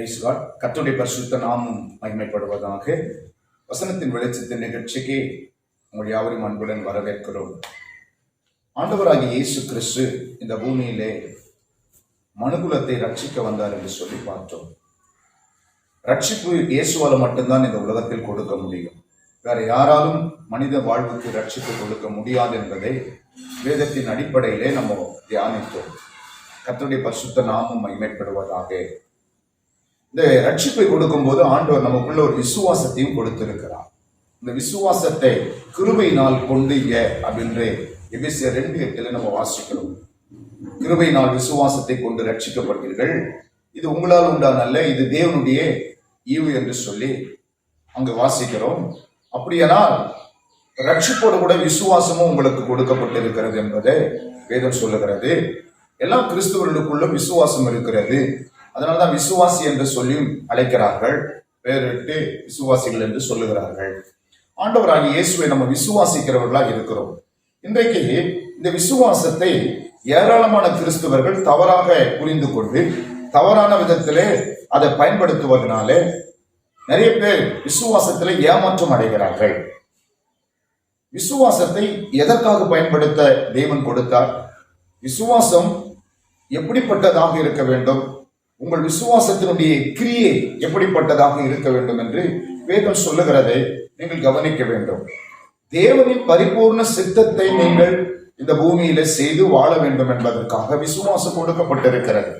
Price God. கர்த்தருடைய பரிசுத்த நாமம் மகிமைப்படுவதாக. வசனத்தின் வெளிச்சத்தின் நிகழ்ச்சிக்கு உங்கள் யாவரையும் அன்புடன் வரவேற்கிறோம். ஆண்டவராகிய இயேசு கிறிஸ்து இந்த பூமியிலே மனுகுலத்தை ரட்சிக்க வந்தார் என்று சொல்லி பார்த்தோம். ரட்சிப்பு இயேசுவால மட்டும்தான் இந்த உலகத்தில் கொடுக்க முடியும். வேற யாராலும் மனித வாழ்வுக்கு ரட்சிப்பு கொடுக்க முடியாது என்பதை வேதத்தின் அடிப்படையிலே நம்ம தியானித்தோம். கர்த்தருடைய பரிசுத்த நாமம் மகிமைப்படுவதாக. இந்த ரட்சிப்பை கொடுக்கும் போது ஆண்டவர் நமக்குள்ள ஒரு விசுவாசத்தையும் கொடுத்திருக்கிறார். இந்த விசுவாசத்தை கிருபையினால் கொண்டீங்க அப்படின்ற எபேசியர் 2:8 நம்ம வாசிக்கிறோம். கிருபையினால் விசுவாசத்தை கொண்டு ரட்சிக்கப்பட்டீர்கள், இது உங்களால் உண்டானல்ல, இது தேவனுடைய ஈவு என்று சொல்லி அங்கு வாசிக்கிறோம். அப்படியானால் ரட்சிப்போடு கூட விசுவாசமும் உங்களுக்கு கொடுக்கப்பட்டிருக்கிறது என்பதை வேதம் சொல்லுகிறது. எல்லா கிறிஸ்துவர்களுக்குள்ள விசுவாசம் இருக்கிறது. அதனால்தான் விசுவாசி என்று சொல்லி அழைக்கிறார்கள், பேரிட்டு விசுவாசிகள் என்று சொல்லுகிறார்கள். ஆண்டவராகிய இயேசுவை நம்ம விசுவாசிக்கிறவர்களா இருக்கிறோம். இன்றைக்கு இந்த விசுவாசத்தை ஏராளமான கிறிஸ்தவர்கள் தவறாக புரிந்து கொண்டு தவறான விதத்திலே அதை பயன்படுத்துவதனாலே நிறைய பேர் விசுவாசத்திலே ஏமாற்றம் அடைகிறார்கள். விசுவாசத்தை எதற்காக பயன்படுத்த தேவன் கொடுத்தார்? விசுவாசம் எப்படிப்பட்டதாக இருக்க வேண்டும், உங்கள் விசுவாசத்தினுடைய கிரியை எப்படிப்பட்டதாக இருக்க வேண்டும் என்று வேதம் சொல்லுகிறதை நீங்கள் கவனிக்க வேண்டும். தேவனின் பரிபூர்ண சித்தத்தை நீங்கள் இந்த பூமியில செய்து வாழ வேண்டும் என்பதற்காக விசுவாசம் கொடுக்கப்பட்டிருக்கிறது.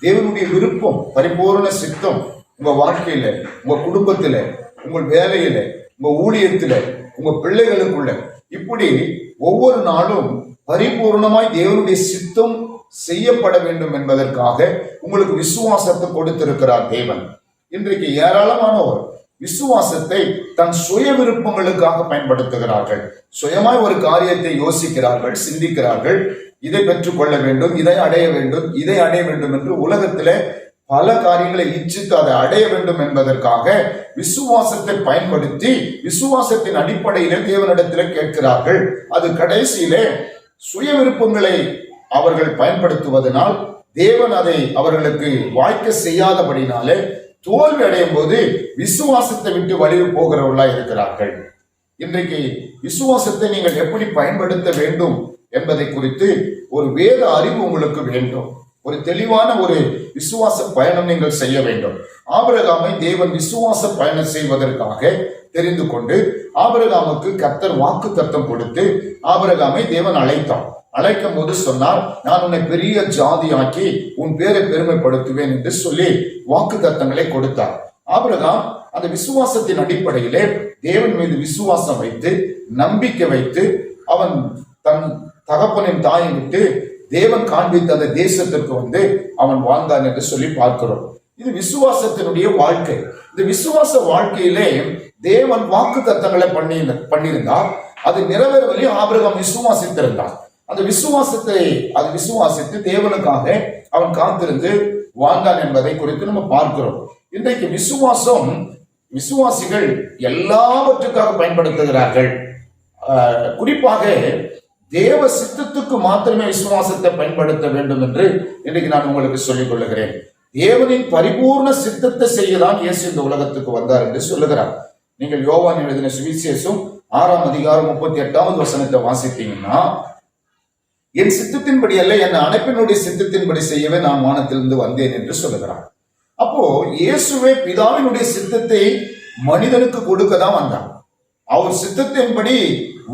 தேவனுடைய விருப்பம், பரிபூர்ண சித்தம் உங்க வாழ்க்கையில, உங்க குடும்பத்தில, உங்கள் வேலையில, உங்க ஊழியத்தில, உங்க பிள்ளைகளுக்குள்ள, இப்படி ஒவ்வொரு நாளும் பரிபூர்ணமாய் தேவனுடைய சித்தம் செய்யப்பட வேண்டும் என்பதற்காக உங்களுக்கு விசுவாசத்தை கொடுத்திருக்கிறார் தேவன். இன்றைக்கு ஏராளமானோர் விசுவாசத்தை தன் சுய விருப்பங்களுக்காக பயன்படுத்துகிறார்கள். சுயமாய் ஒரு காரியத்தை யோசிக்கிறார்கள், சிந்திக்கிறார்கள், இதை பெற்றுக்கொள்ள வேண்டும், இதை அடைய வேண்டும், இதை அடைய வேண்டும் என்று உலகத்திலே பல காரியங்களை இச்சித்து அதை அடைய வேண்டும் என்பதற்காக விசுவாசத்தை பயன்படுத்தி விசுவாசத்தின் அடிப்படையிலே தேவனிடத்திலே கேட்கிறார்கள். அது கடைசியிலே சுய விருப்பங்களை அவர்கள் பயன்படுத்துவதனால் தேவன் அதை அவர்களுக்கு வாய்க்க செய்யாதபடினாலே தோல்வி அடையும் போது விசுவாசத்தை விட்டு வழி போகிறவர்களா இருக்கிறார்கள். இன்றைக்கு விசுவாசத்தை நீங்கள் எப்படி பயன்படுத்த வேண்டும் என்பதை குறித்து ஒரு வேத அறிவு உங்களுக்கு வேண்டும். ஒரு தெளிவான ஒரு விசுவாச பயணம் நீங்கள் செய்ய வேண்டும். ஆபிரகாமை தேவன் விசுவாச பயணம் செய்வதற்காக தெரிந்து கொண்டு ஆபிரகாமுக்கு கர்த்தர் வாக்குத்தத்தம் கொடுத்து ஆபிரகாமை தேவன் அழைக்கும் போது சொன்னார், நான் உன்னை பெரிய ஜாதியாக்கி உன் பேரை பெருமைப்படுத்துவேன் என்று சொல்லி வாக்குத்தத்தங்களை கொடுத்தார். ஆபிரகாம் அந்த விசுவாசத்தின் அடிப்படையிலே தேவன் மீது விசுவாசம் வைத்து நம்பிக்கை வைத்து அவன் தன் தகப்பனின் தாயை விட்டு தேவன் காண்பித்த அந்த தேசத்திற்கு அவன் வாழ்ந்தான் என்று சொல்லி பார்க்கிறோம். இது விசுவாசத்தினுடைய வாழ்க்கை. இந்த விசுவாச வாழ்க்கையிலே தேவன் வாக்கு தத்தங்களை பண்ணியிருந்தார். அது நிறைவேறவில்லை. ஆபிரகாம் விசுவாசித்திருந்தார். அந்த விசுவாசத்தை விசுவாசித்து தேவனுக்காக அவன் காத்திருந்து வாழ்ந்தான் என்பதை குறித்து நம்ம பார்க்கிறோம். இன்றைக்கு விசுவாசிகள் எல்லாவற்றுக்காக பயன்படுத்துகிறார்கள். குறிப்பாக தேவ சித்தத்துக்கு மாத்திரமே விசுவாசத்தை பயன்படுத்த வேண்டும் என்று இன்றைக்கு நான் உங்களுக்கு சொல்லிக் கொள்ளுகிறேன். தேவனின் பரிபூர்ண சித்தத்தை செய்யதான் இயேசு இந்த உலகத்துக்கு வந்தார் என்று சொல்லுகிறார். நீங்கள் யோவான் எழுதின சுவிசேஷம் 6ஆம் அதிகாரம் 38வது வசனத்தை வாசித்தீங்கன்னா, என் சித்தத்தின்படி அல்ல, என் அழைப்பினுடைய சித்தத்தின்படி செய்யவே நான் வானத்திலிருந்து வந்தேன் என்று சொல்லுகிறார். அப்போ இயேசுவே பிதாவினுடைய சித்தத்தை மனிதனுக்கு கொடுக்க தான் வந்தார். அவர் சித்தத்தின்படி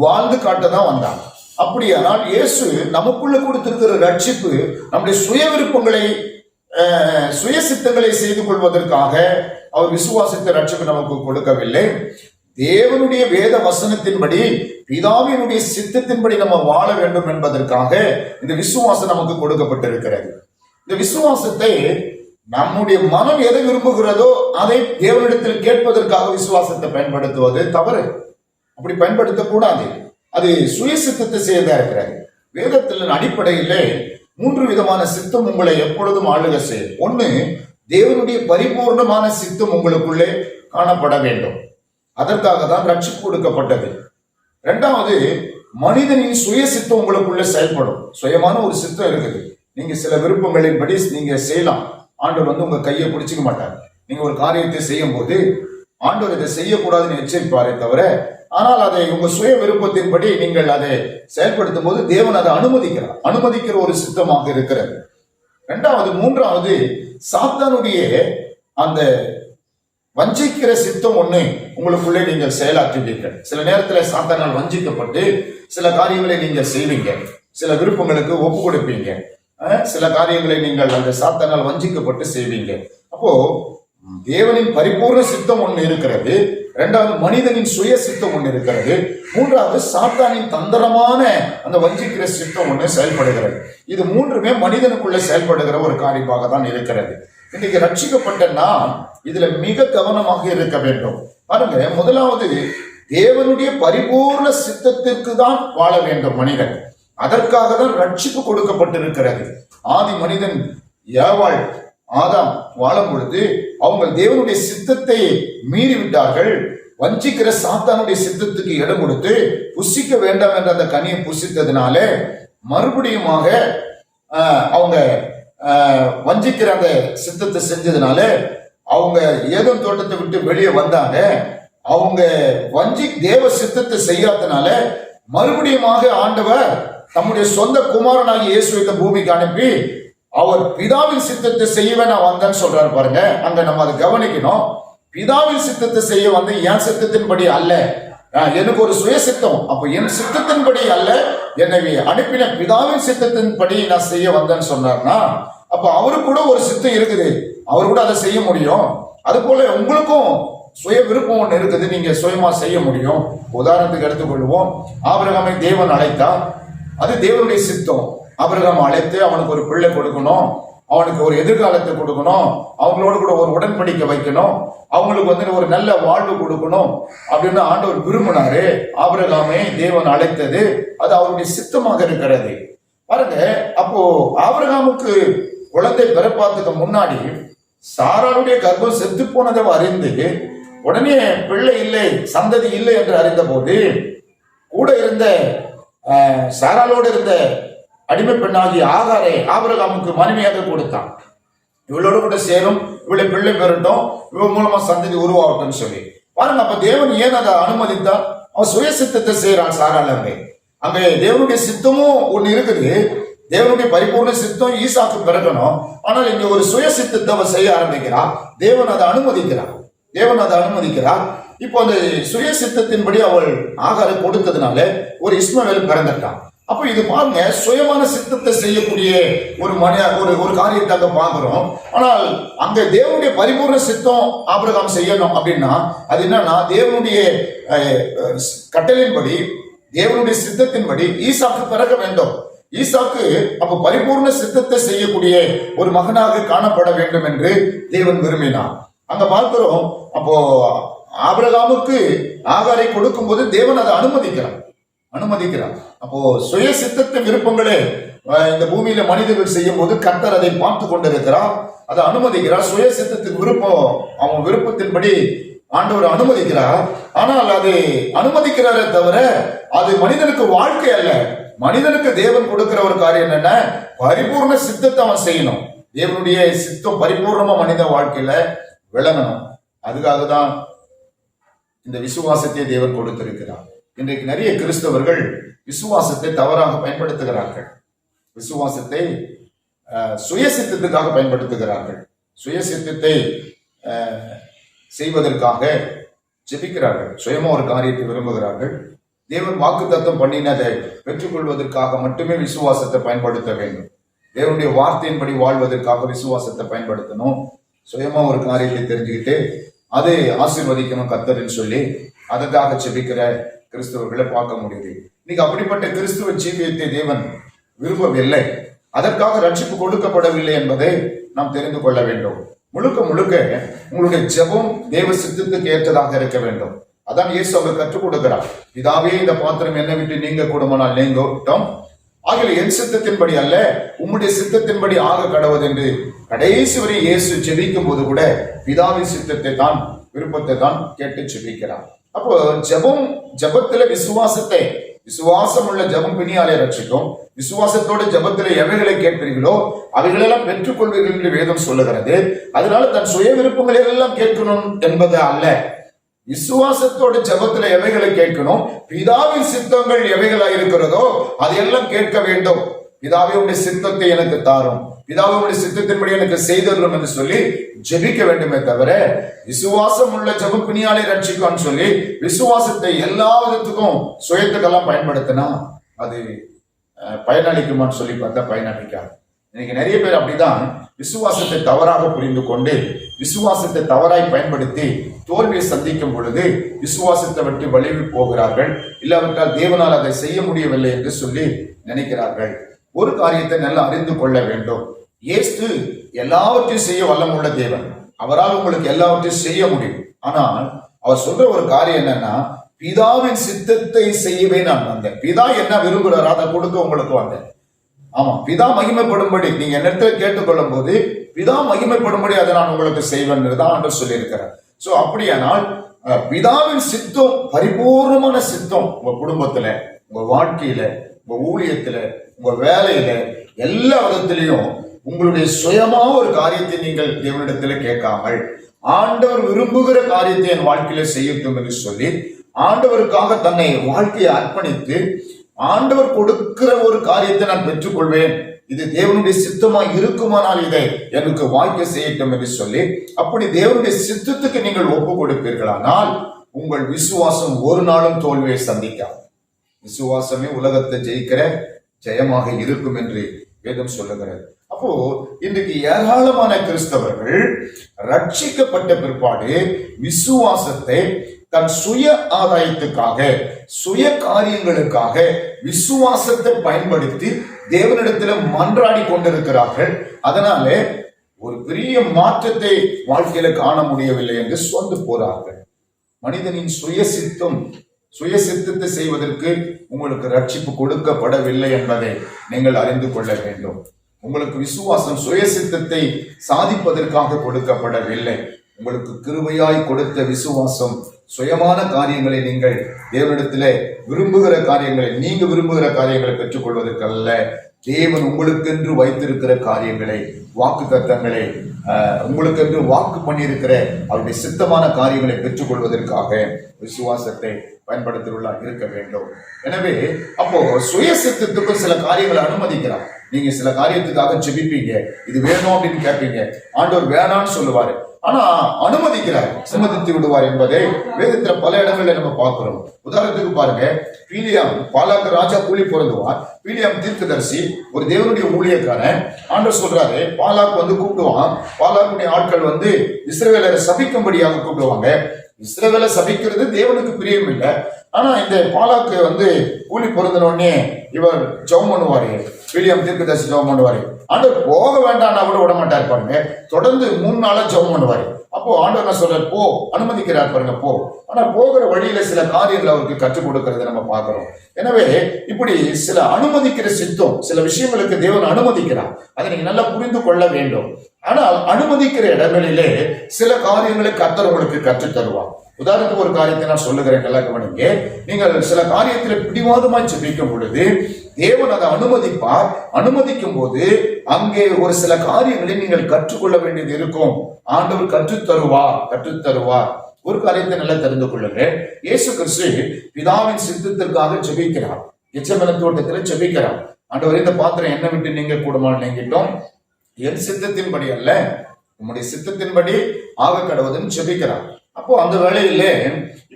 வாழ்ந்து காட்ட தான் வந்தார். அப்படியானால் இயேசு நமக்குள்ள கொடுத்திருக்கிற ரட்சிப்பு நம்முடைய சுய விருப்பங்களை, சுய சித்தங்களை செய்து கொள்வதற்காக அவர் விசுவாசத்தை ரட்சிப்பு நமக்கு கொடுக்கவில்லை. தேவனுடைய வேத வசனத்தின்படி பிதாவினுடைய சித்தத்தின்படி நம்ம வாழ வேண்டும் என்பதற்காக இந்த விசுவாசம் நமக்கு கொடுக்கப்பட்டிருக்கிறது. இந்த விசுவாசத்தை நம்முடைய மனம் எதை விரும்புகிறதோ அதை தேவனிடத்தில் கேட்பதற்காக விசுவாசத்தை பயன்படுத்துவது தவறு. அப்படி பயன்படுத்தக்கூடாது. அது சுய சித்தத்தை செய்யறதா இருக்கிறாரு. வேதத்தின் அடிப்படையிலே 3 விதமான சித்தம் உங்களை எப்பொழுதும் ஆளுகை செய்யும். 1, தேவனுடைய பரிபூர்ணமான சித்தம் உங்களுக்குள்ளே காணப்பட வேண்டும். அதற்காக தான் ரட்சிப்பு கொடுக்கப்பட்டது. 2வது, மனிதனின் சுய சித்தம் உங்களுக்குள்ளே செயல்படும். சுயமான ஒரு சித்தம் இருக்குது. நீங்க சில விருப்பங்களின்படி நீங்க செய்யலாம். ஆண்டவர் உங்க கையை பிடிச்சிக்க மாட்டார். நீங்க ஒரு காரியத்தை செய்யும் போது ஆண்டவர் இதை செய்யக்கூடாதுன்னு எச்சரிப்பாரே தவிர, ஆனால் அதை உங்க சுய விருப்பத்தின்படி நீங்கள் அதை செயல்படுத்தும் போது தேவன் அதை அனுமதிக்கிற ஒரு சித்தமாக இருக்கிறது. மூன்றாவது, சாத்தானுடைய அந்த வஞ்சிக்கிற சித்தம் ஒண்ணு உங்களுக்குள்ளே நீங்கள் செயலாற்றுவீர்கள். சில நேரத்தில் சாத்தானால் வஞ்சிக்கப்பட்டு சில காரியங்களை நீங்கள் செய்வீங்க, சில விருப்பங்களுக்கு ஒப்பு கொடுப்பீங்க, சில காரியங்களை நீங்கள் அந்த சாத்தானால் வஞ்சிக்கப்பட்டு செய்வீங்க. அப்போ தேவனின் பரிபூர்ண சித்தம் ஒண்ணு இருக்கிறது, இரண்டாவது மனிதனின் சுய சித்தம் ஒண்ணு இருக்கிறது, மூன்றாவது சாத்தானின் தந்திரமான அந்த வஞ்சிக்கிற சித்தம் ஒண்ணு செயல்படுகிறது. இது மூன்றுமே மனிதனுக்குள்ள செயல்படுகிற ஒரு காரியமாக தான் இருக்கிறது. இன்னைக்கு ரட்சிக்கப்பட்ட நாம் இதுல மிக கவனமாக இருக்க வேண்டும். பாருங்க, முதலாவது தேவனுடைய பரிபூர்ண சித்தத்திற்கு தான் வாழ வேண்டும் மனிதன். அதற்காக தான் ரட்சிப்பு கொடுக்கப்பட்டிருக்கிறது. ஆதி மனிதன் ஏவாள் ஆதாம் வாழும் பொழுது அவங்க தேவனுடைய சித்தத்தை மீறி விட்டார்கள். வஞ்சிக்கிற சாத்தானுடைய சித்தத்துக்கு இடம் கொடுத்து புசிக்க வேண்டாம் என்ற அந்த கனியை புசித்ததுனால மறுபடியுமாக அவங்க வஞ்சிக்கிற அந்த சித்தத்தை செஞ்சதுனால அவங்க ஏதேன் தோட்டத்தை விட்டு வெளியே வந்தாங்க. அவங்க தேவ சித்தத்தை செய்யாதனால மறுபடியுமாக ஆண்டவர் தம்முடைய சொந்த குமாரனாகி இயேசு இந்த பூமிக்கு அனுப்பி அவர் பிதாவின் சித்தத்தை செய்யவே நான் வந்தேன்னு சொல்றாரு. பாருங்க, அங்க நம்ம அதை கவனிக்கணும். பிதாவின் சித்தத்தை செய்ய வந்து என் சித்தத்தின்படி அல்ல, எனக்கு ஒரு சுய சித்தம். அப்ப என் சித்தத்தின்படி அல்ல, என்னை அனுப்பின பிதாவின் சித்தத்தின்படி நான் செய்ய வந்தேன்னு சொன்னார்னா, அப்ப அவருக்கு கூட ஒரு சித்தம் இருக்குது, அவர் கூட அதை செய்ய முடியும். அது போல உங்களுக்கும் சுய விருப்பம் ஒண்ணு இருக்குது, நீங்க சுயமா செய்ய முடியும். உதாரணத்துக்கு எடுத்துக்கொள்வோம், ஆபிரகாமை தேவன் அழைத்தார், அது தேவனுடைய சித்தம். ஆபிரகாம் அழைத்து அவனுக்கு ஒரு பிள்ளை கொடுக்கணும், அவனுக்கு ஒரு எதிர்காலத்தை கொடுக்கணும், அவங்களோட கூட ஒரு உடன்படிக்கை வைக்கணும், அவங்களுக்கு வந்து ஒரு நல்ல வாழ்வு கொடுக்கணும் அப்படின்னு ஆண்டவர் விரும்பினாரு. ஆபிரகாமை தேவன் அழைத்தது அது அவருடைய சித்தமாக இருக்கிறது. பாருங்க, அப்போ ஆபிரகாமுக்கு குழந்தை பிறப்பாத்துக்கு முன்னாடி சாராளுடைய கர்ப்பம் செத்து போனதை அறிந்து உடனே பிள்ளை இல்லை, சந்ததி இல்லை என்று அறிந்த போது கூட இருந்த சாராளோடு இருந்த அடிமை பெண்ணாகி ஆகாரை ஆபிரகாமுக்கு மனைவியாக கொடுத்தான். இவளோடு கூட சேரும், இவளை பிள்ளை பெறட்டும், இவள் மூலமா சந்ததி உருவாகட்டும் சொல்லி. பாருங்க, அப்ப தேவன் ஏன் அதை அனுமதித்தான்? அவன் சுய சித்தத்தை செய்யறான் சாராள். அங்க தேவனுடைய சித்தமும் ஒண்ணு இருக்குது, தேவனுடைய பரிபூர்ண சித்தம் ஈசாக்கு பிறக்கணும். ஆனால் இங்க ஒரு சுய சித்தத்தை அவன் செய்ய ஆரம்பிக்கிறான். தேவன் அதை அனுமதிக்கிறார். இப்போ அந்த சுய சித்தத்தின்படி அவள் ஆகாரை கொடுத்ததுனால ஒரு இஸ்மவேல் பிறந்துட்டான். அப்போ இது பாருங்க, சுயமான சித்தத்தை செய்யக்கூடிய ஒரு காரியத்தை அங்க பாக்குறோம். ஆனால் அங்க தேவனுடைய பரிபூர்ண சித்தம் ஆபிரகாம் செய்யணும் அப்படின்னா அது என்னன்னா, தேவனுடைய கட்டளையின்படி தேவனுடைய சித்தத்தின்படி ஈசாக்கு பிறக்க வேண்டும். ஈசாக்கு அப்ப பரிபூர்ண சித்தத்தை செய்யக்கூடிய ஒரு மகனாக காணப்பட வேண்டும் என்று தேவன் விரும்பினார். அங்க பார்க்கிறோம், அப்போ ஆபிரகாமுக்கு ஆகாரை கொடுக்கும் போது தேவன் அதை அனுமதிக்கிறார். அப்போ சுய சித்தத்தின் விருப்பங்களே இந்த பூமியில மனிதர்கள் செய்யும் போது கர்த்தர் அதை பார்த்து கொண்டிருக்கிறார், அதை அனுமதிக்கிறார். சுய சித்தத்தின் விருப்பம் அவன் விருப்பத்தின்படி ஆண்டவர் அனுமதிக்கிறார். ஆனால் அது அனுமதிக்கிறாரே தவிர அது மனிதனுக்கு வாழ்க்கை அல்ல. மனிதனுக்கு தேவன் கொடுக்கிற ஒரு காரியம் என்னென்ன, பரிபூர்ண சித்தத்தை அவன் செய்யணும். தேவனுடைய சித்தம் பரிபூர்ணமா மனித வாழ்க்கையில விளங்கணும். அதுக்காக தான் இந்த விசுவாசத்தை தேவன் கொடுத்திருக்கிறார். இன்றைக்கு நிறைய கிறிஸ்தவர்கள் விசுவாசத்தை தவறாக பயன்படுத்துகிறார்கள். விசுவாசத்தை சுய சித்தத்துக்காக பயன்படுத்துகிறார்கள். சுய சித்தத்தை செய்வதற்காக ஜெபிக்கிறார்கள். சுயமா ஒரு காரியத்தை விரும்புகிறார்கள். தேவன் வாக்குத்தத்தம் பண்ணினதை பெற்றுக்கொள்வதற்காக மட்டுமே விசுவாசத்தை பயன்படுத்த வேண்டும். தேவனுடைய வார்த்தையின்படி வாழ்வதற்காக விசுவாசத்தை பயன்படுத்தணும். சுயமா ஒரு காரியத்தை தெரிஞ்சுக்கிட்டு அதை ஆசீர்வதிக்கணும் கர்த்தர்னு சொல்லி அதற்காக ஜெபிக்கிற கிறிஸ்தவர்களை பார்க்க முடியுது. இன்னைக்கு அப்படிப்பட்ட கிறிஸ்துவ ஜீவியத்தை தேவன் விரும்பவில்லை. அதற்காக ரட்சிப்பு கொடுக்கப்படவில்லை என்பதை நாம் தெரிந்து கொள்ள வேண்டும். முழுக்க உங்களுடைய ஜெபம் தேவ சித்தத்துக்கு ஏற்றதாக இருக்க வேண்டும். அதான் இயேசு அவர் கற்றுக் கொடுக்கிறார். இதாவே இந்த பாத்திரம் என்னை விட்டு நீங்க கூடுமானால் நீங்கட்டும், ஆகிய என் சித்தத்தின்படி அல்ல உம்முடைய சித்தத்தின்படி ஆக கடவுது என்று கடைசி வரை இயேசு ஜெபிக்கும் போது கூட பிதாவின் சித்தத்தை தான் விருப்பத்தை தான் கேட்டு ஜெபிக்கிறார். அப்போ ஜெபத்துல விசுவாசத்தை விசுவாசம் உள்ள ஜெபம் பிணியாலே ரட்சிக்கும். விசுவாசத்தோடு ஜெபத்திலே எவைகளை கேட்பீர்களோ அவைகளெல்லாம் பெற்றுக்கொள்வீர்கள் என்று வேதம் சொல்லுகிறது. அதனால தன் சுய விருப்பங்களை எல்லாம் கேட்கணும் என்பது அல்ல. விசுவாசத்தோடு ஜெபத்திலே எவைகளை கேட்கணும், பிதாவின் சித்தங்கள் எவைகளாக இருக்கிறதோ அதையெல்லாம் கேட்க வேண்டும். பிதாவே உடைய சித்தத்தை எனக்கு தாரும், பிதாவே உடைய சித்தத்தின்படி எனக்கு செய்தரும் என்று சொல்லி ஜெபிக்க வேண்டுமே தவிர விசுவாசம் உள்ள ஜெபம் பிணியாலே ரட்சிக்கும்னு சொல்லி விசுவாசத்தை எல்லா விதத்துக்கும் சுயத்துக்கெல்லாம் பயன்படுத்தினா அது பயனளிக்குமான்னு சொல்லி பார்த்தா பயனளிக்காது. இன்னைக்கு நிறைய பேர் அப்படிதான் விசுவாசத்தை தவறாக புரிந்து கொண்டு விசுவாசத்தை தவறாய் பயன்படுத்தி தோல்வியை சந்திக்கும் பொழுது விசுவாசத்தை விட்டு வலிவு போகிறார்கள். இல்லாவிட்டால் தேவனால் அதை செய்ய முடியவில்லை என்று சொல்லி நினைக்கிறார்கள். ஒரு காரியத்தை நல்லா அறிந்து கொள்ள வேண்டும். இயேசு எல்லாவற்றையும் செய்ய வல்லமுள்ள தேவன். அவரால் உங்களுக்கு எல்லாவற்றையும் செய்ய முடியும். ஆனால் அவர் சொல்ற ஒரு காரியம் என்னன்னா, பிதாவின் சித்தத்தை செய்யவே நான் வந்தேன். பிதா என்ன விரும்புகிறாரோ அதை கொடுக்க உங்களுக்கு வந்தேன். ஆமா, பிதா மகிமைப்படும்படி நீங்க என்னிடத்துல கேட்டுக்கொள்ளும் போது பிதா மகிமைப்படும்படி அதை நான் உங்களுக்கு செய்வேன் தான் என்று சொல்லியிருக்கிறார். சோ அப்படியானால் பிதாவின் சித்தம், பரிபூர்ணமான சித்தம் உங்க குடும்பத்துல, உங்க வாழ்க்கையில, உங்க ஊழியத்துல, உங்க வேலையில, எல்லா விதத்திலையும் உங்களுடைய சுயமா ஒரு காரியத்தை நீங்கள் தேவனிடத்துல கேட்காமல் ஆண்டவர் விரும்புகிற காரியத்தை என் வாழ்க்கையில செய்யட்டும் என்று சொல்லி ஆண்டவருக்காக தன்னை வாழ்க்கையை அர்ப்பணித்து ஆண்டவர் கொடுக்கிற ஒரு காரியத்தை நான் பெற்றுக்கொள்வேன், இது தேவனுடைய சித்தமாய் இருக்குமானால் இதை எனக்கு வாய்க்க செய்யட்டும் என்று சொல்லி அப்படி தேவனுடைய சித்தத்துக்கு நீங்கள் ஒப்பு கொடுப்பீர்களானால் உங்கள் விசுவாசம் ஒரு நாளும் தோல்வியை சந்திக்காது. விசுவாசமே உலகத்தை ஜெயிக்கிற ஜெயமாக இருக்கும் என்று வேதம் சொல்லுகிறது. அப்போ இன்றைக்கு ஏராளமான கிறிஸ்தவர்கள் ரட்சிக்கப்பட்ட பிற்பாடு விசுவாசத்தை தன் சுய ஆதாயத்துக்காக, சுய காரியங்களுக்காக விசுவாசத்தை பயன்படுத்தி தேவனிடத்தில் மன்றாடி கொண்டிருக்கிறார்கள். அதனால ஒரு பெரிய மாற்றத்தை வாழ்க்கையில காண முடியவில்லை என்று சொந்து போறார்கள். மனிதனின் சுய சித்தத்தை செய்வதற்கு உங்களுக்கு ரட்சிப்பு கொடுக்கப்படவில்லை என்பதை நீங்கள் அறிந்து கொள்ள வேண்டும். உங்களுக்கு விசுவாசம் சுய சித்தத்தை சாதிப்பதற்காக கொடுக்கப்படவில்லை. உங்களுக்கு கிருபையாய் கொடுத்த விசுவாசம் சுயமான காரியங்களை நீங்கள் தேவனிடத்திலே விரும்புகிற காரியங்களை, நீங்க விரும்புகிற காரியங்களை பெற்றுக்கொள்வதற்கு அல்ல, தேவன் உங்களுக்கென்று வைத்திருக்கிற காரியங்களை, வாக்கு தத்தங்களை, உங்களுக்கென்று வாக்கு பண்ணியிருக்கிற அவருடைய சித்தமான காரியங்களை பெற்றுக்கொள்வதற்காக விசுவாசத்தை பயன்படுத்தியுள்ளார் இருக்க வேண்டும். எனவே அப்போ சுய சித்தத்துக்கும் சில காரியங்களை அனுமதிக்கிறார். நீங்க சில காரியத்துக்காக ஜெபிப்பீங்க, இது வேணும் அப்படின்னு கேட்பீங்க, ஆண்டவர் வேணான்னு சொல்லுவாரு, ஆனா அனுமதிக்கிறார், சம்மதித்து விடுவார் என்பதை வேதத்துல பல இடங்கள்ல நம்ம பார்க்கிறோம். உதாரணத்துக்கு பாருங்க, பீலியாம், பாலாக்கு ராஜா கூலி பொருந்துவார். பீலியாம் தீர்க்கதரிசி, ஒரு தேவனுடைய ஊழியக்காரன். ஆண்டவர் சொல்றாரு, பாலாக்கு வந்து கூப்பிடுவான். பாலாக்குடைய ஆட்கள் வந்து இஸ்ரவேலரை சபிக்கும்படியாக கூப்பிடுவாங்க. இஸ்ரவேலை சபிக்கிறது தேவனுக்கு பிரியம் இல்லை. ஆனா இந்த பாலாக்கு வந்து கூலி பொருந்தினோடனே இவர் ஜெபம் பண்ணுவாரு, பீலியாம் தீர்க்கதரிசி ஜெபம் பண்ணுவாரு. ஆண்டவர் போக வேண்டாம்னா கூட விட மாட்டார் பாருங்க, தொடர்ந்து 3 நாளா ஜெபம் பண்ணுவாரு. அப்போ ஆண்டவர் என்ன சொல்றாரு, போ, அனுமதிக்கிறார் பாருங்க, போ. ஆனா போகிற வழியில சில காரியங்களை அவருக்கு கற்றுக் கொடுக்கறதை நம்ம பார்க்கிறோம். எனவே இப்படி சில அனுமதிக்கிற சித்தம், சில விஷயங்களுக்கு தேவன் அனுமதிக்கிறார், அதை நீங்க நல்லா புரிந்து கொள்ள வேண்டும். ஆனால் அனுமதிக்கிற இடங்களிலே சில காரியங்களை கர்த்தர் உங்களுக்கு கற்றுத் தருவார். உதாரணத்துக்கு ஒரு காரியத்தை நான் சொல்லுகிறேன், நல்லா கவனிங்க. நீங்கள் சில காரியத்தில் பிடிவாதமாய் ஜெபிக்கும் பொழுது தேவன் அதை அனுமதிப்பார். அனுமதிக்கும் போது அங்கே ஒரு சில காரியங்களை நீங்கள் கற்றுக்கொள்ள வேண்டியது இருக்கும். ஆண்டவர் கற்றுத்தருவார். ஒரு காரியத்தை நல்லா தெரிந்து கொள்ளுங்க. இயேசு கிறிஸ்து பிதாவின் சித்தத்திற்காக ஜெபிக்கிறார். கெத்செமனே தோட்டத்தில் ஜெபிக்கிறார். ஆண்டவர், இந்த பாத்திரம் என்ன விட்டு நீங்க கூடுமாறு நீங்கிட்டோம், என் சித்தத்தின்படி அல்ல உம்முடைய சித்தத்தின்படி ஆக கடவுதுன்னு ஜெபிக்கிறார். அப்போ அந்த வேளையிலே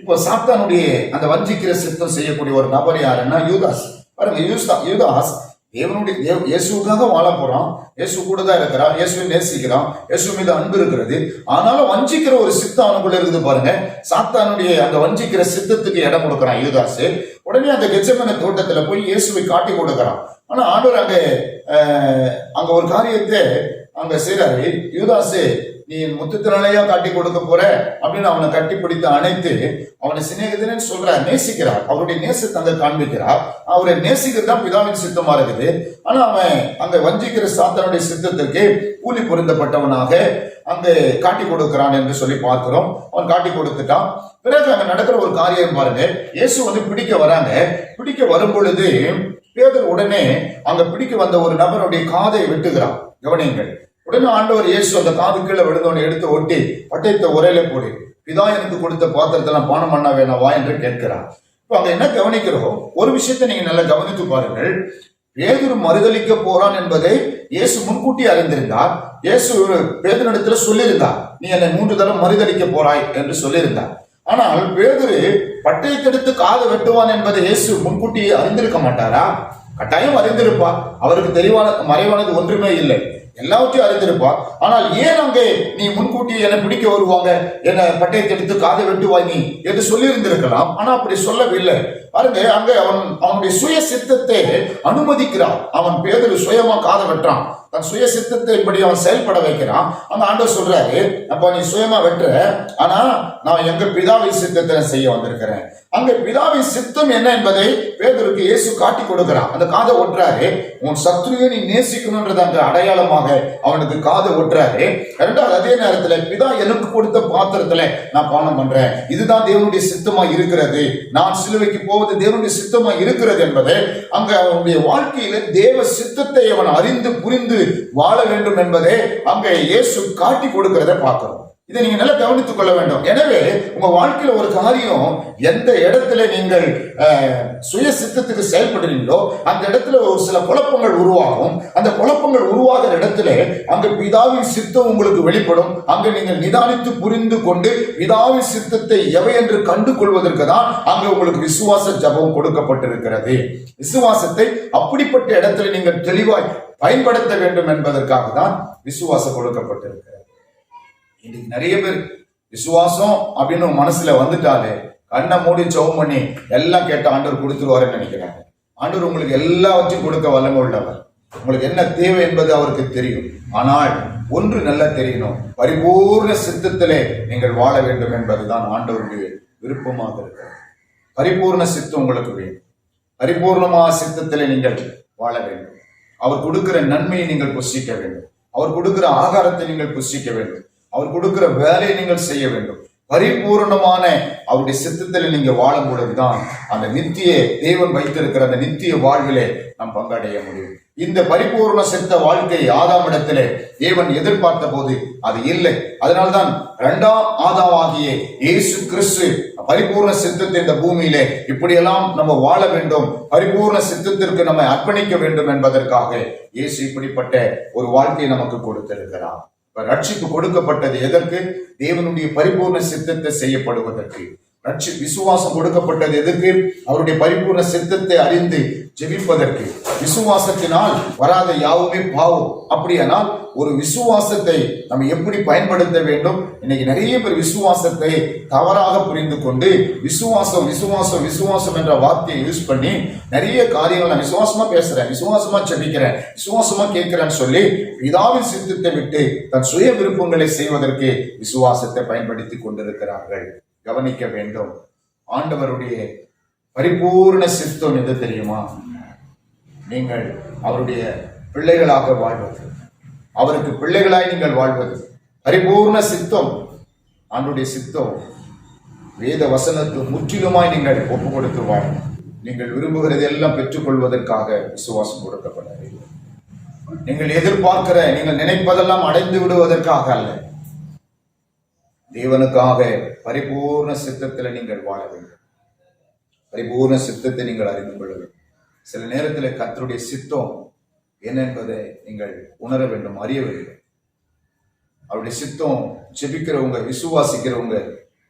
இப்போ சாத்தானுடைய அந்த வஞ்சிக்கிற சித்தம் செய்யக்கூடிய ஒரு நபர் யாருன்னா யூதாஸ். பாருங்க, யூதாஸ் இயேசுக்காக வாழ போறான், இயேசு கூட தான் இருக்கிறான், இயேசுவை நேசிக்கிறான், இயேசு மீது அன்பு இருக்கிறது. ஆனாலும் வஞ்சிக்கிற ஒரு சித்தம் அவனுக்குள்ள இருக்குது பாருங்க. சாத்தானுடைய அந்த வஞ்சிக்கிற சித்தத்துக்கு இடம் கொடுக்கிறான் யூதாஸ். உடனே அந்த கெத்செமனே தோட்டத்துல போய் இயேசுவை காட்டி கொடுக்கிறான். ஆனா ஆண்டவர் அங்க ஒரு காரியத்தை அங்க செய்றாரு. யூதாசு, நீ முத்துத்தினாலேயா காட்டி கொடுக்க போற அப்படின்னு அவனை கட்டி பிடித்து அணைத்து அவனை சிநேகிதன்னு சொல்றார், நேசிக்கிறார். அவருடைய நேசத்தை அங்க காண்பிக்கிறார். அவரை நேசிக்கிறது தான் பிதாவின் சித்தமா இருக்குது. ஆனா அவன் அங்க வஞ்சிக்கிற சாத்தானுடைய சித்தத்திற்கு கூலி பொருந்தப்பட்டவனாக அங்கு காட்டி கொடுக்கிறான் என்று சொல்லி பார்க்கிறோம். அவன் காட்டி கொடுத்துட்டான். பிறகு அங்க நடக்கிற ஒரு காரியம் பாருங்க. இயேசு வந்து பிடிக்க வராங்க. பிடிக்க வரும் பொழுது பேதுரு உடனே அங்க பிடிக்க வந்த ஒரு நபருடைய காதை வெட்டுகிறான். கவனியுங்கள். உடனே ஆண்டவர் இயேசு அந்த காது கீழே விழுந்தவனை எடுத்து ஒட்டி பட்டயத்தை உரையில போடு, பிதா எனக்கு கொடுத்த பாத்திரத்தெல்லாம் பானம் பண்ண வேணாவா என்று கேட்கிறான். இப்ப அங்க என்ன கவனிக்கிறோம், ஒரு விஷயத்தை நீங்க நல்லா கவனித்து பாருங்கள். பேதுரு மறுதலிக்க போறான் என்பதை இயேசு முன்கூட்டி அறிந்திருந்தார். இயேசு பேதுருவிடத்துல சொல்லியிருந்தார், நீ என்னை 3 தடவை மறுதலிக்க போறாய் என்று சொல்லியிருந்தார். ஆனால் பேதுரு பட்டயத்தெடுத்து காதை வெட்டுவான் என்பதை இயேசு முன்கூட்டி அறிந்திருக்க மாட்டாரா? கட்டாயம் அறிந்திருப்பார். அவருக்கு தெளிவான மறைவானது ஒன்றுமே இல்லை, எல்லாவற்றையும் அறிந்திருப்பார். ஆனால் ஏன் அங்கே நீ முன்கூட்டி என்னை பிடிக்க வருவாங்க, என்ன பட்டயத்தை எடுத்து காதை வெட்டுவாய் நீ என்று சொல்லி இருந்திருக்கலாம். ஆனா அப்படி சொல்லவில்லை. பாருங்க, அங்க அவனுடைய சுய சித்தத்தை அனுமதிக்கிறான். அவன் பேதுரு சுயமா காதை வெட்டுறான். தன் சுய சித்தத்தை இப்படி அவன் செயல்பட வைக்கிறான். அந்த ஆண்டவர் சொல்றாரு, அப்ப நீ சுயமா வெட்டுற, ஆனா நான் எங்க பிதாவின் சித்தத்தை செய்ய வந்திருக்கிறேன். அங்க பிதாவின் சித்தம் என்ன என்பதை பேதுருக்கு இயேசு காட்டி கொடுக்கிறான். அந்த காதை ஒட்டுறாரு. உன் சத்ருவை நீ நேசிக்கணும்ன்றது அந்த அடையாளமாக அவனுக்கு காதை ஒட்டுறாரு. இரண்டாவது, அதே நேரத்துல பிதா எனக்கு கொடுத்த பாத்திரத்துல நான் பானம் பண்றேன், இதுதான் தேவனுடைய சித்தமா இருக்கிறது, நான் சிலுவைக்கு போவது தேவனுடைய சித்தமா இருக்கிறது என்பதை அங்க அவனுடைய வாழ்க்கையில தேவ சித்தத்தை அவன் அறிந்து புரிந்து வாழ வேண்டும் என்பதை அங்க இயேசு காட்டி கொடுக்கிறத பார்க்கிறோம். இதை நீங்க நல்லா கவனித்துக் கொள்ள வேண்டும். எனவே உங்க வாழ்க்கையில ஒரு காரியம் எந்த இடத்துல நீங்கள் சுய சித்தத்துக்கு செயல்படுறீங்களோ அந்த இடத்துல ஒரு சில குழப்பங்கள் உருவாகும். அந்த குழப்பங்கள் உருவாகிற இடத்துல அங்க பிதாவின் சித்தம் உங்களுக்கு வெளிப்படும். அங்க நீங்கள் நிதானித்து புரிந்து கொண்டு பிதாவின் சித்தத்தை எவை என்று கண்டு கொள்வதற்கு தான் அங்க உங்களுக்கு விசுவாச ஜபம் கொடுக்கப்பட்டிருக்கிறது. விசுவாசத்தை அப்படிப்பட்ட இடத்துல நீங்கள் தெளிவாய் பயன்படுத்த வேண்டும் என்பதற்காக தான் விசுவாசம் கொடுக்கப்பட்டிருக்கிறது. இன்னைக்கு நிறைய பேர் விசுவாசம் அப்படின்னு மனசுல வந்துட்டாலே கண்ணை மூடி ஜெபம் பண்ணி எல்லாம் கேட்ட ஆண்டவர் கொடுத்துருவாருன்னு நினைக்கிறாங்க. ஆண்டவர் உங்களுக்கு எல்லாவற்றையும் கொடுக்க வல்லமை உள்ளவர். உங்களுக்கு என்ன தேவை என்பது அவருக்கு தெரியும். ஆனால் ஒன்று நல்லா தெரியணும், பரிபூர்ண சித்தத்திலே நீங்கள் வாழ வேண்டும் என்பதுதான் ஆண்டவருடைய விருப்பமாக இருக்கிறது. பரிபூர்ண சித்தம் உங்களுக்கு வேண்டும். பரிபூர்ணமான சித்தத்திலே நீங்கள் வாழ வேண்டும். அவர் கொடுக்கிற நன்மையை நீங்கள் புசிக்க வேண்டும். அவர் கொடுக்கிற ஆகாரத்தை நீங்கள் புசிக்க வேண்டும். அவர் கொடுக்கிற வேலையை நீங்கள் செய்ய வேண்டும். பரிபூர்ணமான அவருடைய சித்தத்தில் நீங்க வாழும் பொழுதுதான் அந்த நித்திய தேவன் வைத்திருக்கிற அந்த நித்திய வாழ்விலே நாம் பங்கடைய முடியும். இந்த பரிபூர்ண சித்த வாழ்க்கை ஆதாமிடத்திலே தேவன் எதிர்பார்த்த போது அது இல்லை. அதனால்தான் 2ஆம் ஆதாமாகிய இயேசு கிறிஸ்து பரிபூர்ண சித்தத்தை இந்த பூமியிலே இப்படியெல்லாம் நம்ம வாழ வேண்டும், பரிபூர்ண சித்தத்திற்கு நம்ம அர்ப்பணிக்க வேண்டும் என்பதற்காக இயேசு இப்படிப்பட்ட ஒரு வாழ்க்கையை நமக்கு கொடுத்திருக்கிறார். ரட்சிப்பு கொடுக்கப்பட்டது எதற்கு? தேவனுடைய பரிபூர்ண சித்தத்தை செய்யப்படுவதற்கு. விசுவாசம் கொடுக்கப்பட்டது எதற்கு? அவருடைய பரிபூர்ண சித்தத்தை அறிந்து ஜெபிப்பதற்கு. விசுவாசத்தினால் வராத யாவுமே பாவம். அப்படியானால் ஒரு விசுவாசத்தை நம்ம எப்படி பயன்படுத்த வேண்டும்? இன்னைக்கு நிறைய பேர் விசுவாசத்தை தவறாக புரிந்து கொண்டு விசுவாசம் விசுவாசம் விசுவாசம் என்ற வார்த்தையை யூஸ் பண்ணி நிறைய காரியங்கள் நான் விசுவாசமா பேசுறேன், விசுவாசமா ஜெபிக்கிறேன், விசுவாசமா கேட்கிறேன்னு சொல்லி பிதாவின் சித்தத்தை விட்டு தன் சுய விருப்பங்களை செய்வதற்கு விசுவாசத்தை பயன்படுத்தி கொண்டிருக்கிறார்கள். கவனிக்க வேண்டும். ஆண்டவருடைய பரிபூர்ண சித்தம் எது தெரியுமா? நீங்கள் அவருடைய பிள்ளைகளாக வாழ்வது, அவருக்கு பிள்ளைகளாய் நீங்கள் வாழ்வது. பரிபூர்ண சித்தம் ஆண்டுடைய சித்தம். வேத வசனத்துக்கு முற்றிலுமாய் நீங்கள் ஒப்பு கொடுத்து வாழும். நீங்கள் விரும்புகிறது எல்லாம் பெற்றுக்கொள்வதற்காக விசுவாசம் கொடுக்கப்படவில்லை. நீங்கள் எதிர்பார்க்கிற, நீங்கள் நினைப்பதெல்லாம் அடைந்து விடுவதற்காக அல்ல. தேவனுக்காக பரிபூர்ண சித்தத்தில் நீங்கள் வாழ வேண்டும். பரிபூர்ண சித்தத்தை நீங்கள் அறிந்து கொள்ள வேண்டும். சில நேரத்தில் கர்த்தருடைய சித்தம் என்ன என்பதை நீங்கள் உணர வேண்டும், அறிய வேண்டும். அவருடைய சித்தம் ஜெபிக்கிறவங்க, விசுவாசிக்கிறவங்க,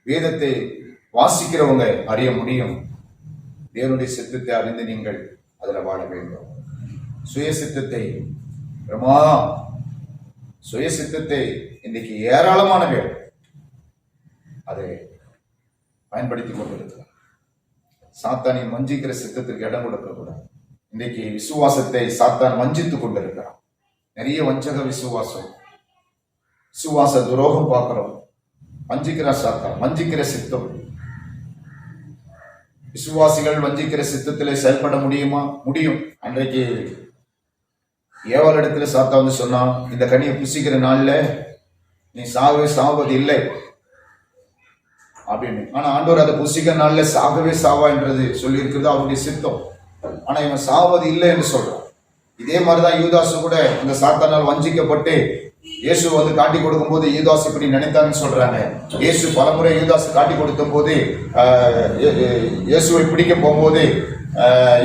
வேதத்தை வாசிக்கிறவங்க அறிய முடியும். தேவனுடைய சித்தத்தை அறிந்து நீங்கள் அதில் வாழ வேண்டும். சுய சித்தத்தை சுய சித்தத்தை இன்றைக்கு ஏராளமான பேர் அதை பயன்படுத்திக் கொண்டிருக்கிறார். சாத்தானின் வஞ்சிக்கிற சித்தத்திற்கு இடம் கொடுக்கக்கூடாது. இன்றைக்கு விசுவாசத்தை சாத்தான் வஞ்சித்துக் கொண்டிருக்கிறான். நிறைய வஞ்சக விசுவாசம், விசுவாச துரோகம் பார்க்கிறோம். வஞ்சிக்கிற சாத்தான், வஞ்சிக்கிற சித்தம். விசுவாசிகள் வஞ்சிக்கிற சித்தத்திலே செயல்பட முடியுமா? முடியும். அன்றைக்கு ஏவாள் இடத்துல சாத்தா வந்து சொன்னான், இந்த கனியை புசிக்கிற நாள்ல நீ சாவது இல்லை அப்படின்னு. ஆனா ஆண்டவர் அதை புசிக்கிற நாள்ல சாகவே என்றது சொல்லி இருக்கிறது அவருடைய சித்தம். ஆனா இவன் சாவது இல்லை என்று சொல்றான். இதே மாதிரிதான் யூதாசு கூட அந்த சாத்தானால் வஞ்சிக்கப்பட்டு இயேசு வந்து காட்டி கொடுக்கும் போது யூதாஸ் இப்படி நினைத்தான்னு சொல்றாங்க. இயேசு பலமுறை யூதாஸ் காட்டி கொடுத்த போது இயேசுவை பிடிக்க போகும்போது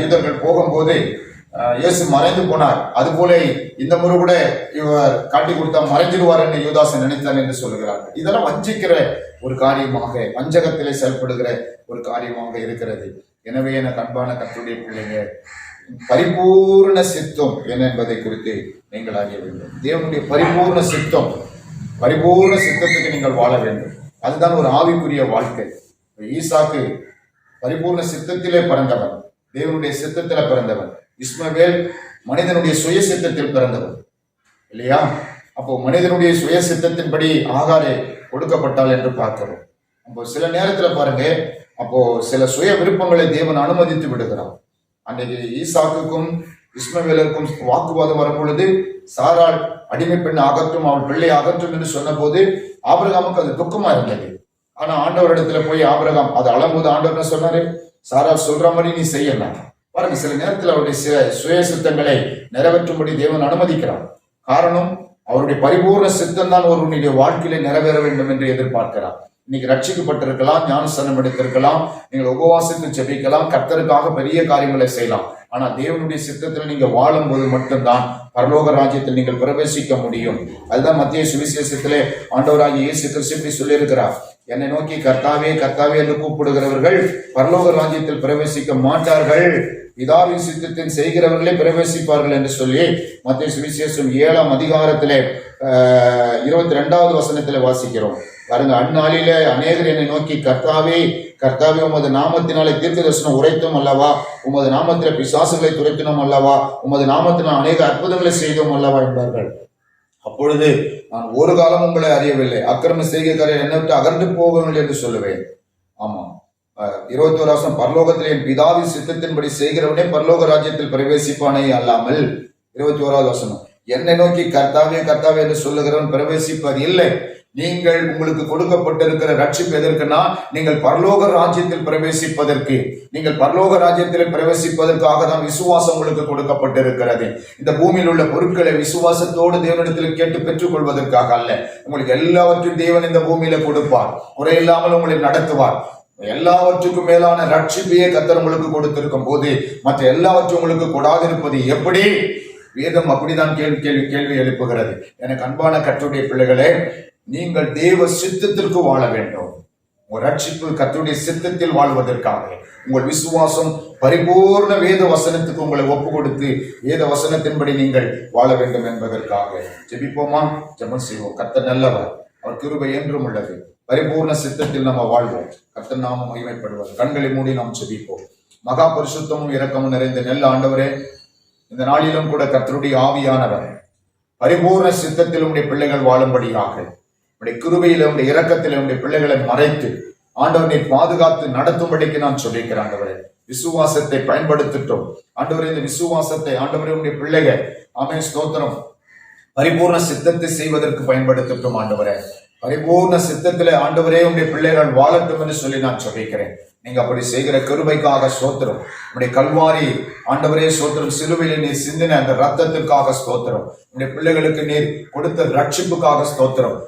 யூதர்கள் போகும்போது இயேசு மறைந்து போனார். அது போல இந்த முறை கூட இவர் காட்டி கொடுத்தா மறைஞ்சிடுவார் என்று யூதாஸ் நினைத்தான் என்று சொல்லுகிறார்கள். இதெல்லாம் வஞ்சிக்கிற ஒரு காரியமாக, வஞ்சகத்திலே செயல்படுகிற ஒரு காரியமாக இருக்கிறது. எனவே எனக்கு அன்பான கர்த்தருடைய பிள்ளைங்க, பரிபூர்ண சித்தம் என்ன என்பதை குறித்து நீங்கள் அறிய வேண்டும். தேவனுடைய பரிபூர்ண சித்தம், பரிபூர்ண சித்தத்துக்கு நீங்கள் வாழ வேண்டும். அதுதான் ஒரு ஆவிக்குரிய வாழ்க்கை. ஈசாக்கு பரிபூர்ண சித்தத்திலே பிறந்தவன், தேவனுடைய சித்தத்தில பிறந்தவன். இஸ்மவேல் மனிதனுடைய சுய சித்தத்தில் பிறந்தவன் இல்லையா? அப்போ மனிதனுடைய சுய சித்தத்தின்படி ஆகாரே கொடுக்கப்பட்டால் என்று பார்க்கிறோம். அப்போ சில நேரத்துல பாருங்க, அப்போ சில சுய விருப்பங்களை தேவன் அனுமதித்து விடுகிறான். அன்றைக்கு ஈசாக்குக்கும் இஸ்மவேலுக்கும் வாக்குவாதம் வரும் பொழுது சாராள் அடிமை பெண்ணை அகற்றும், அவள் பிள்ளை அகற்றும் என்று சொன்ன போது ஆபிரகாமுக்கு அது துக்கமா இருந்தது. ஆனா ஆண்டவரிடத்துல போய் ஆபிரகாம் அது அளம்போது ஆண்டவர் என்ன சொன்னாரு? சாராள் சொல்ற மாதிரி நீ செய்யலாம். பாருங்க, சில நேரத்தில் அவருடைய சுய சித்தங்களை நிறைவேற்றும்படி தேவன் அனுமதிக்கிறார். காரணம், அவருடைய பரிபூர்ண சித்தம் தான் ஒருவனுடைய வாழ்க்கையில நிறைவேற வேண்டும் என்று எதிர்பார்க்கிறார். இன்னைக்கு ரட்சிக்கப்பட்டிருக்கலாம், ஞானஸ்தானம் எடுத்திருக்கலாம், நீங்கள் உபவாசித்து ஜெபிக்கலாம், கர்த்தருக்காக பெரிய காரியங்களை செய்யலாம். ஆனா தேவனுடைய சித்தத்தில் நீங்க வாழும் போது மட்டும்தான் பரலோக ராஜ்யத்தில் நீங்கள் பிரவேசிக்க முடியும். அதுதான் மத்திய சுவிசேஷத்திலே ஆண்டவராகிய இயேசு கிறிஸ்து இப்படி சொல்லியிருக்கிறார், என்னை நோக்கி கர்த்தாவே கர்த்தாவே என்று கூப்பிடுகிறவர்கள் பரலோக ராஜ்யத்தில் பிரவேசிக்க மாட்டார்கள், பிதாவின் சித்தத்தின் செய்கிறவர்களே பிரவேசிப்பார்கள் என்று சொல்லி மத்திய சுவிசேஷம் 7ஆம் அதிகாரத்திலே 22வது வசனத்திலே வாசிக்கிறோம். பாருங்க, அந்நாளிலே அநேகர் என்னை நோக்கி கர்த்தாவே கர்த்தாவே உமது நாமத்தினாலே தீர்க்க தரிசனம் உரைத்தோம் அல்லவா, உமது நாமத்திலே பிசாசுகளை துரைத்தினோம் அல்லவா, உமது நாமத்தினால் அநேக அற்புதங்களை செய்தோம் அல்லவா என்பார்கள். அப்பொழுது நான் ஒரு காலம் உங்களை அறியவில்லை, அக்கிரம செய்கைக்காரர் என்னை விட்டு அகன்று போகுங்கள் என்று சொல்லுவேன். ஆமா, 21 பரலோகத்தில் என் பிதாவின் சித்தத்தின்படி செய்கிறவனே பரலோக ராஜ்யத்தில் பிரவேசிப்பானே அல்லாமல். 21வது வசனம், என்னை நோக்கி கர்த்தாவே கர்த்தாவே என்று சொல்லுகிறவன் பிரவேசிப்பது இல்லை. நீங்கள் உங்களுக்கு கொடுக்கப்பட்டிருக்கிற ரட்சிப்பு எதற்குனா நீங்கள் பரலோக ராஜ்யத்தில் பிரவேசிப்பதற்கு, நீங்கள் பரலோக ராஜ்யத்தில் பிரவேசிப்பதற்காக தான் விசுவாசம் உங்களுக்கு கொடுக்கப்பட்டிருக்கிறது. இந்த பூமியில் உள்ள பொருட்களை விசுவாசத்தோடு தேவனிடத்தில் கேட்டு பெற்றுக் கொள்வதற்காக அல்ல. உங்களுக்கு எல்லாவற்றையும் தேவன் இந்த பூமியில கொடுப்பார், குறையில்லாமல் உங்களை நடத்துவார். எல்லாவற்றுக்கும் மேலான ரட்சிப்பையே கர்த்தர் உங்களுக்கு கொடுத்திருக்கும் போது மற்ற எல்லாவற்றும் உங்களுக்கு கொடாதிருப்பது எப்படி? வேதம் அப்படிதான் கேள்வி எழுப்புகிறது. எனக்கு அன்பான கர்த்தருடைய பிள்ளைகளே, நீங்கள் தேவ சித்தத்திற்கு வாழ வேண்டும். உங்கள் ரட்சிப்பு கர்த்தருடைய சித்தத்தில் வாழ்வதற்காக உங்கள் விசுவாசம் பரிபூர்ண வேத வசனத்துக்கு உங்களை ஒப்பு கொடுத்து வேத வசனத்தின்படி நீங்கள் வாழ வேண்டும் என்பதற்காக ஜெபிப்போமா? ஜெபம் செய்வோம். கர்த்தர் நல்லவர், அவர் கிருபை என்றும் உள்ளது. பரிபூர்ண சித்தத்தில் நம்ம வாழ்வோம். கர்த்தர் நாமம் மகிமைப்படுவது. கண்களை மூடி நாம் ஜெபிப்போம். மகா பரிசுத்தமும் இரக்கமும் நிறைந்த நல்ல ஆண்டவரே, இந்த நாளிலும் கூட கர்த்தருடைய ஆவியானவர் பரிபூர்ண சித்தத்தில் உடைய பிள்ளைகள் வாழும்படியாக உடைய கிருபையில உடைய இரக்கத்தில உடைய பிள்ளைகளை மறைத்து ஆண்டவனை பாதுகாத்து நடத்தும்படிக்கு நான் சொல்லிக்கிறேன். ஆண்டவரே, விசுவாசத்தை பயன்படுத்திட்டோம். ஆண்டவரே, இந்த விசுவாசத்தை ஆண்டவரே உடைய பிள்ளைகள் ஆமென் ஸ்தோத்திரம் பரிபூர்ண சித்தத்தை செய்வதற்கு பயன்படுத்தட்டும். ஆண்டவரே, பரிபூர்ண சித்தத்திலே ஆண்டவரே உடைய பிள்ளைகள் வாழட்டும் என்று சொல்லி நான் சொல்லிக்கிறேன். நீங்க அப்படி செய்கிற கிருபைக்காக ஸ்தோத்திரம். உடைய கல்வாரி ஆண்டவரே ஸ்தோத்திரம், சிலுவையில் நீர் சிந்தின அந்த ரத்தத்திற்காக ஸ்தோத்திரம். உடைய பிள்ளைகளுக்கு நீர் கொடுத்த ரட்சிப்புக்காக ஸ்தோத்திரம்.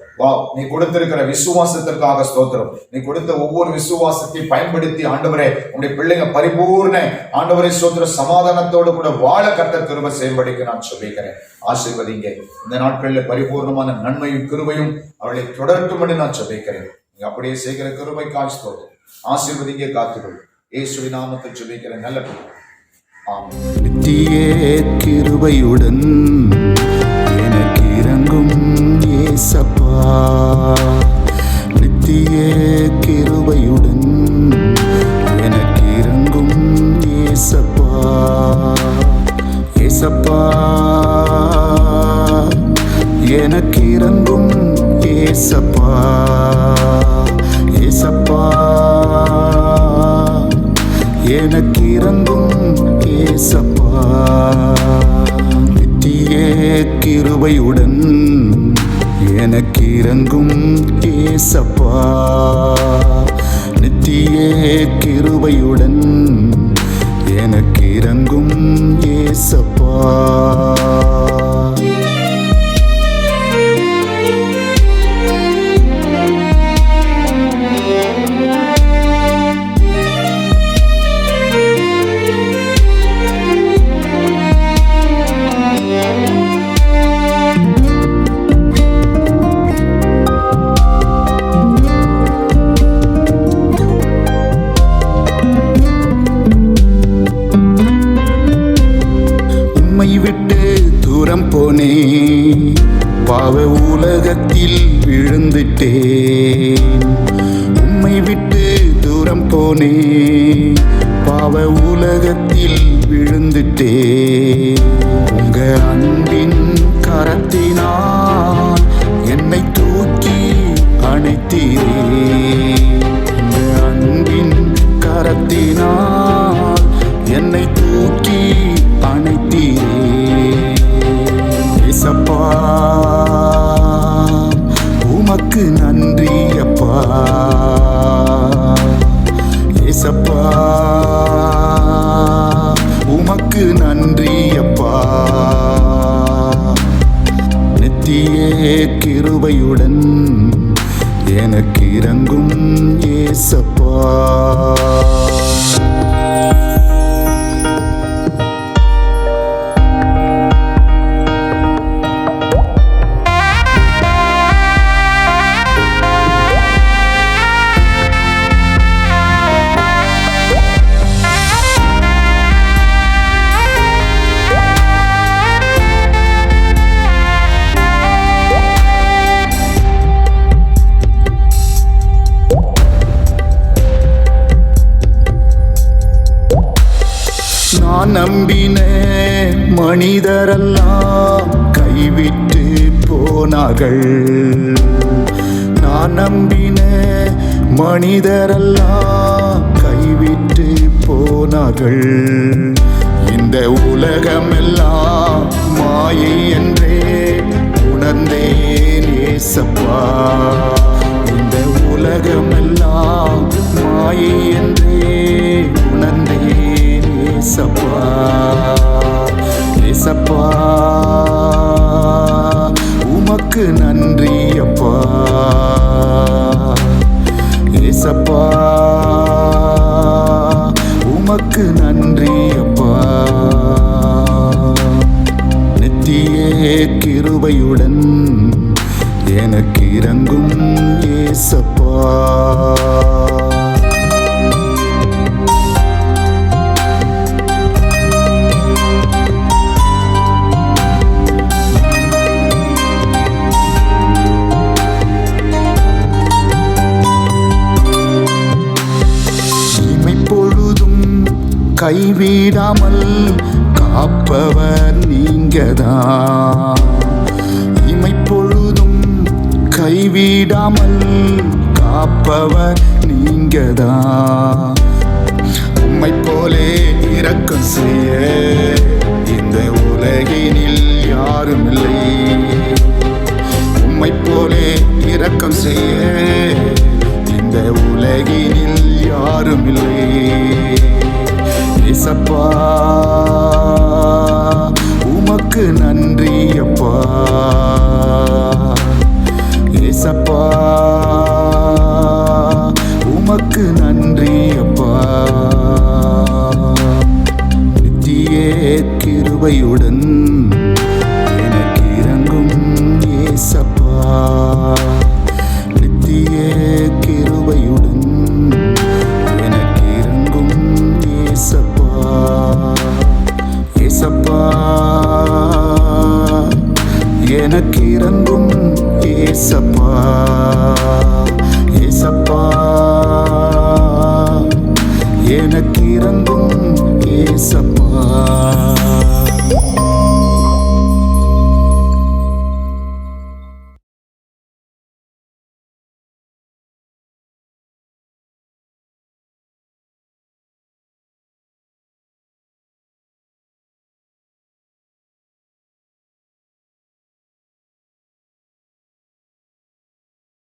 நீ கொடுத்திருக்கிற விசுவாசத்திற்காக ஸ்தோத்திரம். நீ கொடுத்த ஒவ்வொரு விசுவாசத்தை பயன்படுத்தி ஆண்டவரே உடைய பிள்ளைங்க பரிபூர்ண ஆண்டவரே ஸ்தோத்திர சமாதானத்தோடு கூட வாழ கர்த்தர் கிருபை செய்யும்படிக்கு நான் சொல்லிக்கிறேன். ஆசீர்வதிங்க. இந்த நாட்களில் பரிபூர்ணமான நன்மையும் கிருபையும் அவளை தொடரட்டும்படி நான் சொல்லிக்கிறேன். நீங்க அப்படியே செய்கிற கிருபைக்காக ஸ்தோத்திரம். ஆசீர்வதிங்க, காத்துக்கொள். இயேசுவின் நாமத்தில் ஜெபிக்கிறேன் நல்ல பிள்ளை. ஆமென். நித்திய கிருபையுடன் எனக்கு இறங்கும் ஏசப்பா, நித்திய கிருபையுடன் எனக்கு இறங்கும் ஏசப்பா, ஏசப்பா எனக்கு இறங்கும் ஏசப்பா ஏசப்பா எனக்கு இறங்கும் ஏசப்பா நித்திய கிருபையுடன் எனக்கு இறங்கும் ஏசப்பா நித்திய கிருபையுடன் எனக்கு இறங்கும் ஏசப்பா விட்டு தூரம் போனே பாவ உலகத்தில் விழுந்துட்டேன் உம்மை விட்டு தூரம் போனே பாவ உலகத்தில் விழுந்துட்டேன் உங்க அன்பின் கரத்தினால் என்னை தூக்கி அணைத்தீரே உங்க அன்பின் கரத்தினால் என்னை தூக்கி அணைத்தீரே ஏசப்பா உமக்கு நன்றி அப்பா ஏசப்பா உமக்கு நன்றி அப்பா நித்திய கிருபையுடன் எனக்கு இறங்கும் ஏசப்பா நான் நம்பின மனிதரெல்லாம் கைவிட்டு போனார்கள் நான் நம்பின மனிதரெல்லாம் கைவிட்டு போனார்கள் இந்த உலகமெல்லாம் மாயை என்றே உணர்ந்தேன் ஏசப்பா இந்த உலகமெல்லாம் மாயை என்றே உணர்ந்தேன் ஏசப்பா ஏசப்பா உமக்கு நன்றி அப்பா ஏசப்பா உமக்கு நன்றி அப்பா நித்திய கிருபையுடன் எனக்கு இறங்கும் ஏசப்பா கைவிடாமல் காப்பவர் நீங்கதான் இமைப்பொழுதும் கைவிடாமல் காப்பவர் நீங்கதான் உம்மை போலே இரக்கம் செய்ய இந்த உலகினில் யாரும் இல்லை உம்மை போலே இரக்கம் செய்ய இந்த உலகினில் யாரும் இல்லை ஏசப்பா உமக்கு நன்றி அப்பா ஏசப்பா உமக்கு நன்றி அப்பா நித்திய கிருபையுடன் எனக்கு இறங்கும் ஏசப்பா நித்திய கிருபையுடன் எனக்கு இறங்கும் ஏசப்பா ஏசப்பா எனக்கு இறங்கும் ஏசப்பா ஏசப்பா எனக்கு இறங்கும் ஏசப்பா